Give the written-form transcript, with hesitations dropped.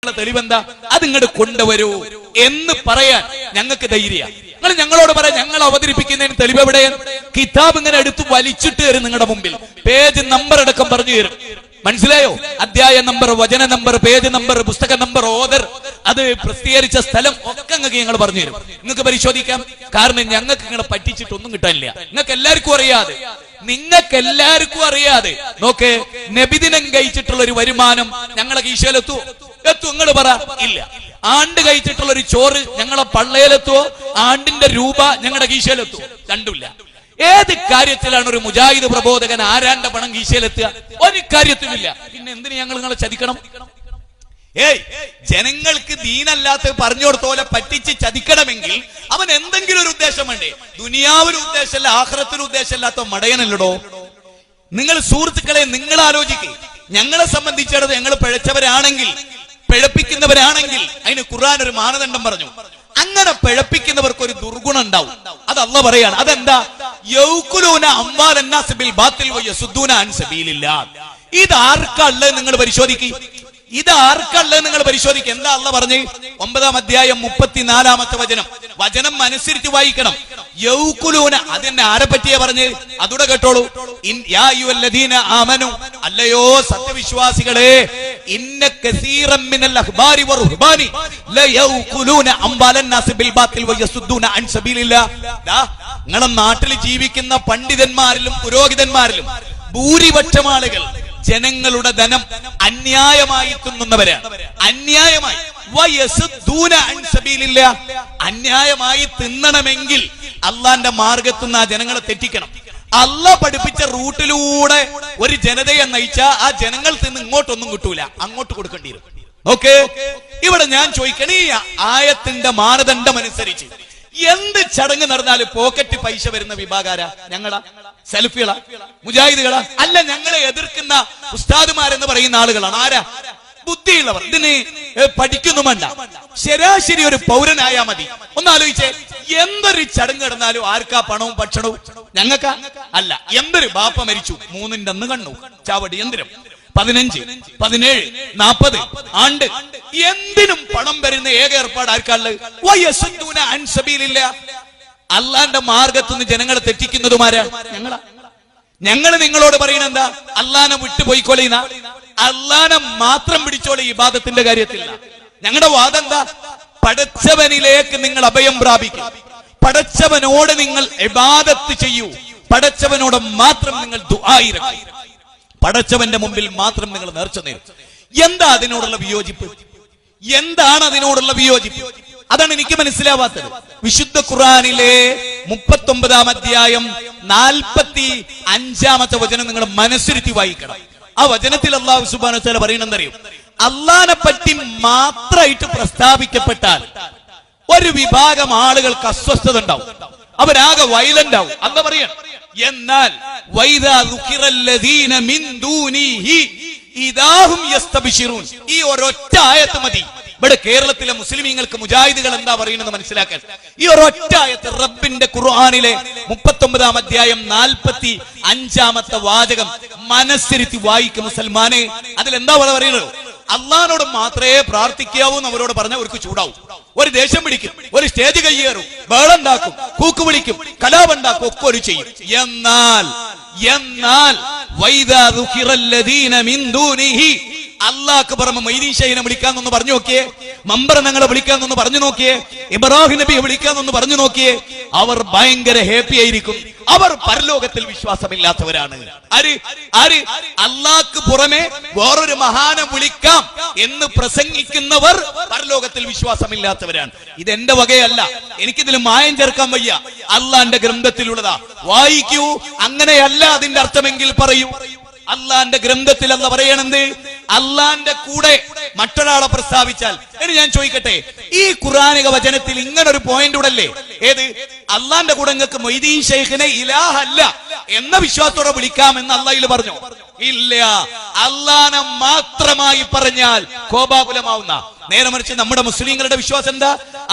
തെളിവെന്താ? അത് ഇങ്ങോട്ട് കൊണ്ടുവരൂ എന്ന് പറയാൻ ഞങ്ങൾക്ക് ധൈര്യ. നിങ്ങൾ ഞങ്ങളോട് പറയാം, ഞങ്ങൾ അവതരിപ്പിക്കുന്നതിന് തെളിവ് എവിടെയാണ്? കിതാബ് ഇങ്ങനെ എടുത്ത് വലിച്ചിട്ട് തരും നിങ്ങളുടെ മുമ്പിൽ, പേജ് നമ്പർ അടക്കം പറഞ്ഞു തരും. മനസ്സിലായോ? അധ്യായ നമ്പർ, വചന നമ്പർ, പേജ് നമ്പർ, പുസ്തക നമ്പർ, ഓദർ, അത് പ്രസിദ്ധീകരിച്ച സ്ഥലം ഒക്കെ നിങ്ങൾക്ക് ഞങ്ങൾ പറഞ്ഞു തരും. നിങ്ങൾക്ക് പരിശോധിക്കാം. കാരണം ഞങ്ങൾക്ക് നിങ്ങളെ പറ്റിച്ചിട്ടൊന്നും കിട്ടാനില്ല. നിങ്ങൾക്ക് എല്ലാവർക്കും അറിയാതെ നോക്കേ, നബിദിനം കഴിച്ചിട്ടുള്ള ഒരു വരുമാനം ഞങ്ങളെ കീശയിലെത്തുവോ? നിങ്ങൾ പറ, ഇല്ല. ആണ്ട് കഴിച്ചിട്ടുള്ള ഒരു ചോറ് ഞങ്ങളെ പള്ളയിലെത്തുവോ? ആണ്ടിന്റെ രൂപ ഞങ്ങളുടെ കീശയിലെത്തുവോ? രണ്ടുമില്ല. ഏത് കാര്യത്തിലാണ് ഒരു മുജാഹിദ് പ്രബോധകൻ ആരാന്റെ പണം കീശയിലെത്തുക? ഒരു കാര്യത്തിലുമില്ല. പിന്നെ എന്തിന് ഞങ്ങൾ നിങ്ങളെ ചതിക്കണം? ജനങ്ങൾക്ക് ദീനല്ലാത്ത പറഞ്ഞു കൊടുത്തോലെ പറ്റിച്ച് ചതിക്കണമെങ്കിൽ അവൻ എന്തെങ്കിലും ഒരു ഉദ്ദേശം വേണ്ടേ? ദുനിയാവിന് ഉദ്ദേശമല്ല, ആഖിറത്തിന് ഉദ്ദേശമില്ലാത്ത മടയനല്ലടോ. നിങ്ങൾ സുഹൃത്തുക്കളെ, നിങ്ങൾ ആലോചിക്കുക. ഞങ്ങളെ സംബന്ധിച്ചിടത്ത് ഞങ്ങൾ പിഴച്ചവരാണെങ്കിൽ, പിഴപ്പിക്കുന്നവരാണെങ്കിൽ അതിന് ഖുർആൻ ഒരു മാനദണ്ഡം പറഞ്ഞു. അങ്ങനെ പിഴപ്പിക്കുന്നവർക്ക് ഒരു ദുർഗുണം ഉണ്ടാവും. അത് അല്ലാഹ് പറയാണ്. അതെന്താ? യൗകുലൂന അംവാലന്നാസ് ബിൽ ബാത്തിൽ വയസുദ്ദൂന അൻ സബീലില്ലാഹ്. ഇത് ആർക്കല്ലേ? നിങ്ങൾ പരിശോധിക്കുക. ഇത് ആർക്കല്ലേ? നിങ്ങൾ പരിശോധിക്കുക. എന്താ അല്ലാഹ് പറഞ്ഞു? 9-ാം അധ്യായം 34-ാമത്തെ വചനം. വചനം അനുസരിച്ച് വായിക്കണം. യൗകുലൂന, അതെന്നെ ആരെ പറ്റിയാ പറഞ്ഞ്? അതൂടെ കേട്ടോളൂ. യാ അയ്യുഹല്ലദീന ആമനു, അല്ലയോ സത്യവിശ്വാസികളെ, ഇന്ന കസീറൻ മിനൽ അഖ്ബാരി വറുഹ്ബാനി ലയൗകുലൂന അംവാലന്നാസ് ബിൽ ബാത്തിൽ വയസുദ്ദൂന അൻ സബീലില്ലാഹ്. നിങ്ങളുടെ നാട്ടിൽ ജീവിക്കുന്ന പണ്ഡിതന്മാരിലും പുരോഹിതന്മാരിലും ഭൂരിപക്ഷം ആളുകൾ ജനങ്ങളുടെ ധനം അന്യായമായി തിന്നുന്നവരാണ്. അന്യായമായി വയസുദ്ദൂന അൻ സബീലില്ലാഹ്. അന്യായമായി തിന്നണമെങ്കിൽ അള്ളാന്റെ മാർഗത്തുനിന്ന് ആ ജനങ്ങളെ തെറ്റിക്കണം. അള്ളാഹ് പഠിപ്പിച്ച റൂട്ടിലൂടെ ഒരു ജനതയെ നയിച്ചാൽ ആ ജനങ്ങൾ തിന്ന് ഇങ്ങോട്ടൊന്നും കിട്ടൂല, അങ്ങോട്ട് കൊടുക്കേണ്ടി വരും. ഓക്കെ, ഇവിടെ ഞാൻ ചോദിക്കണേ, ഈ ആയത്തിന്റെ മാനദണ്ഡം അനുസരിച്ച് എന്ത് ചടങ്ങ് നടന്നാലും പോക്കറ്റ് പൈസ വരുന്ന വിഭാഗാരാ? ഞങ്ങളാ? സെൽഫികളാ? മുജാഹിദുകളാ? അല്ല, ഞങ്ങളെ എതിർക്കുന്ന ഉസ്താദുമാരെന്ന് പറയുന്ന ആളുകളാണ്. ആരാ? ബുദ്ധിയുള്ളവർ. ഇതിന് പഠിക്കുന്നു വേണ്ട, ശരാശരി ഒരു പൗരനായാ മതി. ഒന്ന് ആലോചിച്ചേ, എന്തൊരു ചടങ്ങ് നടന്നാലും ആർക്കാ പണവും ഭക്ഷണവും? ഞങ്ങൾക്കാ? അല്ല. എന്തൊരു ബാപ്പ മരിച്ചു, 3-ന്റെ അന്ന് കണ്ണു ചാവടി യന്ത്രം, 15, 17, 40 ആണ്ട്, എന്തിനും പണം വരുന്ന ഏക ഏർപ്പാട് ആർക്കാള്? വയസുദ്ദൂന അൻ സബീലില്ലാഹ്. അള്ളാന്റെ മാർഗത്തുനിന്ന് ജനങ്ങളെ തെറ്റിക്കുന്നതുമാരാ? ഞങ്ങളാ. ഞങ്ങൾ നിങ്ങളോട് പറയണ എന്താ? അള്ളാനെ വിട്ടുപോയിക്കോളിന, അള്ളാനെ മാത്രം പിടിച്ചോളെ ഇബാദത്തിന്റെ കാര്യത്തിൽ. ഞങ്ങളുടെ വാദം എന്താ? പടച്ചവനിലേക്ക് നിങ്ങൾ അഭയം പ്രാപിക്കും, പടച്ചവനോട് നിങ്ങൾ ഇബാദത്ത് ചെയ്യൂ, പടച്ചവനോട് മാത്രം നിങ്ങൾ ദുആ ഇറക്കും, പടച്ചവന്റെ മുമ്പിൽ മാത്രം നിങ്ങൾ നേർച്ച നേരും. എന്താ അതിനോടുള്ള വിയോജിപ്പ്? എന്താണ് അതിനോടുള്ള വിയോജിപ്പ്? അതാണ് എനിക്ക് മനസ്സിലാവാത്തത്. വിശുദ്ധ ഖുർആനിലെ 39-ാം അധ്യായം 45-ാമത്തെ വചനം നിങ്ങൾ മനസ്സിരുത്തി വായിക്കണം. ആ വചനത്തിൽ അല്ലാഹു സുബ്ഹാനഹു വ തആല പറയുന്നറിയും, അള്ളാനെ പറ്റി മാത്രമായിട്ട് പ്രസ്താവിക്കപ്പെട്ടാൽ ഒരു വിഭാഗം ആളുകൾക്ക് അസ്വസ്ഥത ഉണ്ടാവും, അവരാകെ വയലന്റ് ആവും. അല്ലാഹ് പറയാണ്, എന്നാൽ വൈദാ ദുഖിറല്ലദീന മിൻ ദൂനിഹി ഇദാഹും യസ്തബ്ശിറൂൻ. ഈ ഒരൊറ്റ ആയത്ത് മതി ഇവിടെ കേരളത്തിലെ മുസ്ലിമീങ്ങൾക്ക്, മുജാഹിദുകൾ എന്താ പറയുന്നത് മനസ്സിലാക്കാൻ. ഈ ഒരൊറ്റ ആയത്ത് റബ്ബിന്റെ ഖുർആനിലെ 39-ാം അധ്യായം 45-ാമത്തെ വാചകം മനസ്സിരുത്തി വായിക്കും മുസൽമാനെ. അതിലെന്താ പറയുന്നത്? അള്ളാഹിനോട് മാത്രമേ പ്രാർത്ഥിക്കാവൂ എന്ന് അവരോട് പറഞ്ഞാൽ അവർക്ക് ചൂടാവും, ഒരു ദേഷ്യം പിടിക്കും, ഒരു സ്റ്റേജ് കയ്യേറും, ബഹളുണ്ടാക്കും, കൂക്ക് വിളിക്കും, കലാപുണ്ടാക്കും, ഒക്കെ ഒരു ചെയ്യും. എന്നാൽ വൈദാ ദുഖിറല്ലദീന മിൻ ദൂനിഹി, അള്ളാഹ്ക്ക് പുറമെ മൊയ്തീൻ ഷെയ്ഖിനെ വിളിക്കാന്നൊന്ന് പറഞ്ഞു നോക്കിയേ, മമ്പറനങ്ങളെ വിളിക്കാന്നൊന്ന് പറഞ്ഞു നോക്കിയേ, ഇബ്രാഹിം നബിയെ വിളിക്കാന്നൊന്ന് പറഞ്ഞു നോക്കിയേ, അവർ ഭയങ്കര ഹാപ്പി ആയിരിക്കും. അവർ പരലോകത്തിൽ വിശ്വാസമില്ലാത്തവരാണ്. ആര്? അള്ളാഹ്ക്ക് പുറമെ വേറൊരു മഹാനെ വിളിക്കാം എന്ന് പ്രസംഗിക്കുന്നവർ പരലോകത്തിൽ വിശ്വാസമില്ലാത്തവരാണ്. ഇതെന്റെ വകയല്ല, എനിക്കിതിൽ മായം ചേർക്കാൻ വയ്യ, അള്ളാന്റെ ഗ്രന്ഥത്തിലുള്ളതാ. വായിക്കൂ. അങ്ങനെയല്ല അതിന്റെ അർത്ഥമെങ്കിൽ പറയൂ. അള്ളാന്റെ ഗ്രന്ഥത്തിൽ അല്ലാഹ് പറയണെന്ത്? അള്ളാന്റെ കൂടെ മറ്റൊരാളെ പ്രസ്താവിച്ചാൽ. ഇനി ഞാൻ ചോദിക്കട്ടെ, ഈ ഖുർആനിക വചനത്തിൽ ഇങ്ങനെ ഒരു പോയിന്റ് ഉടല്ലേ? ഏത്? അള്ളാന്റെ കൂടെ നിങ്ങൾക്ക് മൊയ്തീൻ ഷെയ്ഖിനെ ഇലാഹല്ല എന്ന വിശ്വാസത്തോടെ വിളിക്കാമെന്ന് അള്ളാഹിൽ പറഞ്ഞു? ഇല്ല. അള്ളാനെ മാത്രമായി പറഞ്ഞാൽ കോപാകുലമാവുന്ന. നേരെ മറിച്ച് നമ്മുടെ മുസ്ലിങ്ങളുടെ വിശ്വാസം എന്താ?